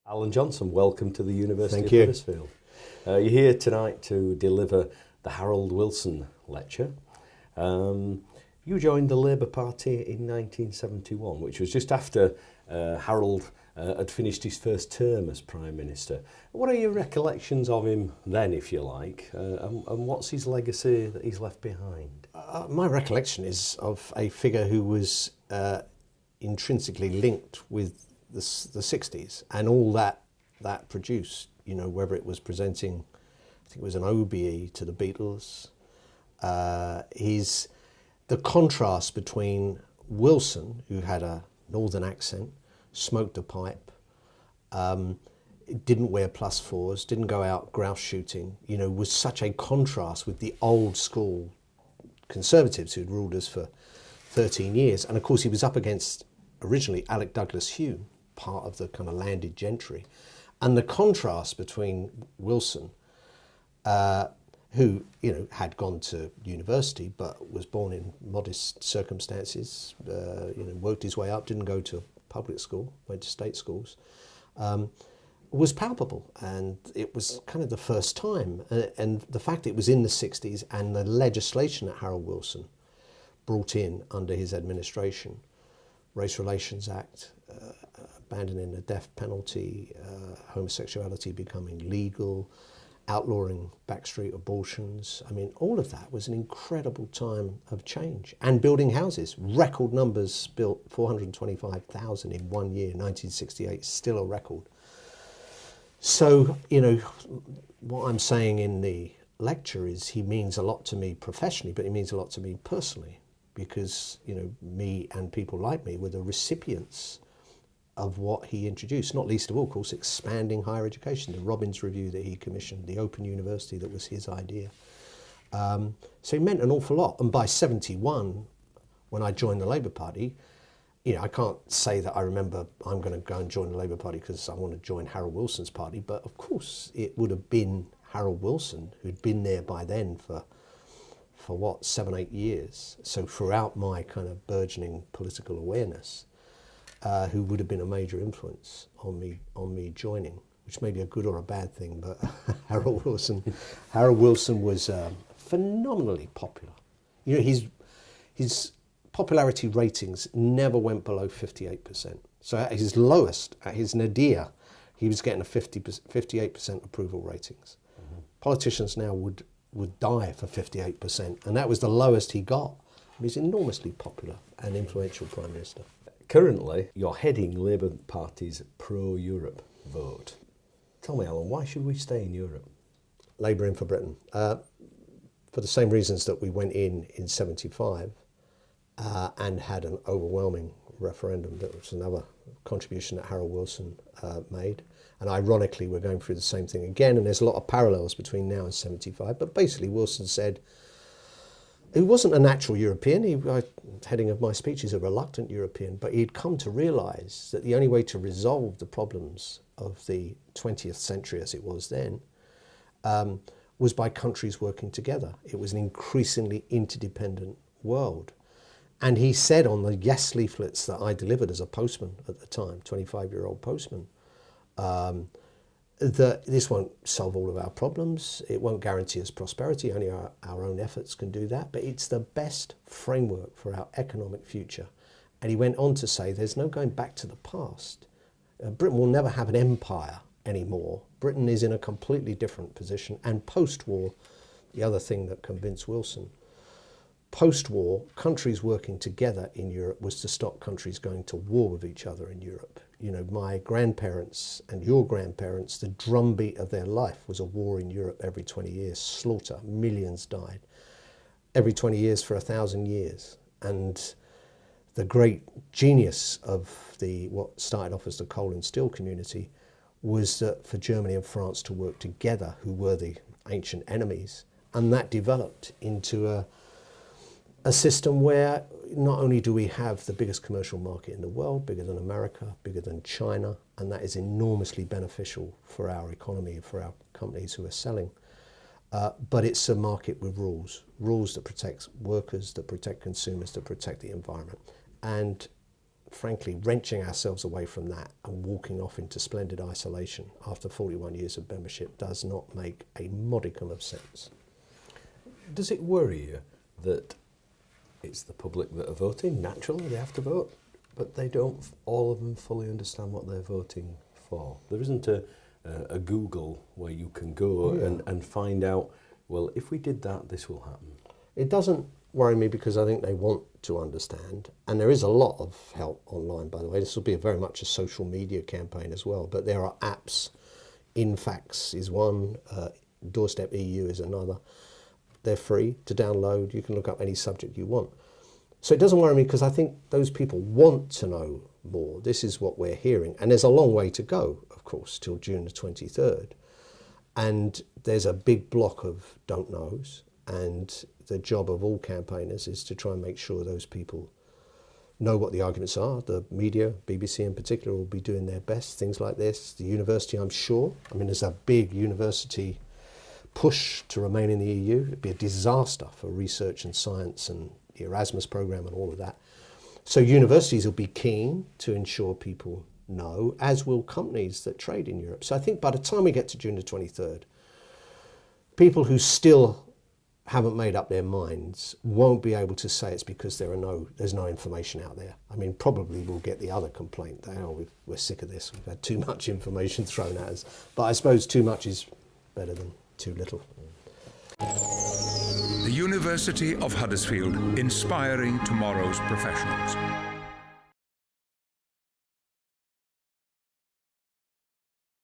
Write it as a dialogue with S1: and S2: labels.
S1: Alan Johnson, welcome to the University
S2: Thank
S1: of
S2: you.
S1: Huddersfield. You're here tonight to deliver the Harold Wilson Lecture. You joined the Labour Party in 1971, which was just after Harold had finished his first term as Prime Minister. What are your recollections of him then, if you like, and what's his legacy that he's left behind?
S2: My recollection is of a figure who was intrinsically linked with the 60s and all that produced, you know, whether it was presenting, I think it was an OBE to the Beatles. The contrast between Wilson, who had a northern accent, smoked a pipe, didn't wear +4s, didn't go out grouse shooting, you know, was such a contrast with the old school Conservatives who'd ruled us for 13 years. And of course he was up against originally Alec Douglas Hume, part of the kind of landed gentry. And the contrast between Wilson, who, you know, had gone to university but was born in modest circumstances, you know, worked his way up, didn't go to public school, went to state schools, was palpable. And it was kind of the first time. And the fact it was in the 60s and the legislation that Harold Wilson brought in under his administration, Race Relations Act, abandoning the death penalty, homosexuality becoming legal, outlawing backstreet abortions. I mean, all of that was an incredible time of change. And building houses, record numbers built, 425,000 in 1 year, 1968, still a record. So, you know, what I'm saying in the lecture is he means a lot to me professionally, but he means a lot to me personally, because, you know, me and people like me were the recipients of what he introduced, not least of all, of course, expanding higher education, the Robbins Review that he commissioned, the Open University that was his idea. So he meant an awful lot. And by 71, when I joined the Labour Party, you know, I can't say that I remember I'm going to go and join the Labour Party because I want to join Harold Wilson's party, but of course it would have been Harold Wilson who'd been there by then for what, 7, 8 years. So throughout my kind of burgeoning political awareness, who would have been a major influence on me joining, which may be a good or a bad thing, but Harold Wilson was phenomenally popular. You know, his popularity ratings never went below 58%. So at his lowest, at his nadir, he was getting a 58% approval ratings. Mm-hmm. Politicians now would die for 58%, and that was the lowest he got. He's enormously popular and influential Prime Minister.
S1: Currently, you're heading Labour Party's pro-Europe vote. Tell me, Alan, why should we stay in Europe?
S2: Labour in for Britain. For the same reasons that we went in 75 and had an overwhelming referendum. That was another contribution that Harold Wilson made. And ironically, we're going through the same thing again, and there's a lot of parallels between now and 75. But basically, Wilson said, he wasn't a natural European. Heading of my speech, he's a reluctant European, but he'd come to realise that the only way to resolve the problems of the 20th century, as it was then, was by countries working together. It was an increasingly interdependent world. And he said on the Yes leaflets that I delivered as a postman at the time, 25-year-old postman, that this won't solve all of our problems, it won't guarantee us prosperity, only our own efforts can do that, but it's the best framework for our economic future. And he went on to say there's no going back to the past. Britain will never have an empire anymore. Britain is in a completely different position. And post-war, the other thing that convinced Wilson, post-war, countries working together in Europe was to stop countries going to war with each other in Europe. You know, my grandparents and your grandparents, the drumbeat of their life was a war in Europe every 20 years, slaughter, millions died. Every 20 years for 1,000 years. And the great genius of what started off as the coal and steel community was that for Germany and France to work together, who were the ancient enemies, and that developed into a system where not only do we have the biggest commercial market in the world, bigger than America, bigger than China, and that is enormously beneficial for our economy, for our companies who are selling, but it's a market with rules that protect workers, that protect consumers, that protect the environment. And frankly, wrenching ourselves away from that and walking off into splendid isolation after 41 years of membership does not make a modicum of sense.
S1: Does it worry you that it's the public that are voting? Naturally, they have to vote, but they don't, all of them, fully understand what they're voting for. There isn't a Google where you can go and find out, well, if we did that, this will happen.
S2: It doesn't worry me because I think they want to understand, and there is a lot of help online, by the way. This will be very much a social media campaign as well, but there are apps. Infax is one, Doorstep EU is another. They're free to download. You can look up any subject you want. So it doesn't worry me because I think those people want to know more. This is what we're hearing, and there's a long way to go, of course, till June the 23rd. And there's a big block of don't knows, and the job of all campaigners is to try and make sure those people know what the arguments are. The media, BBC in particular, will be doing their best, things like this. The university, I'm sure. I mean, there's a big university push to remain in the EU. It'd be a disaster for research and science and the Erasmus programme and all of that. So universities will be keen to ensure people know, as will companies that trade in Europe. So I think by the time we get to June the 23rd, people who still haven't made up their minds won't be able to say it's because there's no information out there. I mean, probably we'll get the other complaint that, oh, we're sick of this, we've had too much information thrown at us. But I suppose too much is better than too little.
S3: The University of Huddersfield, inspiring tomorrow's professionals.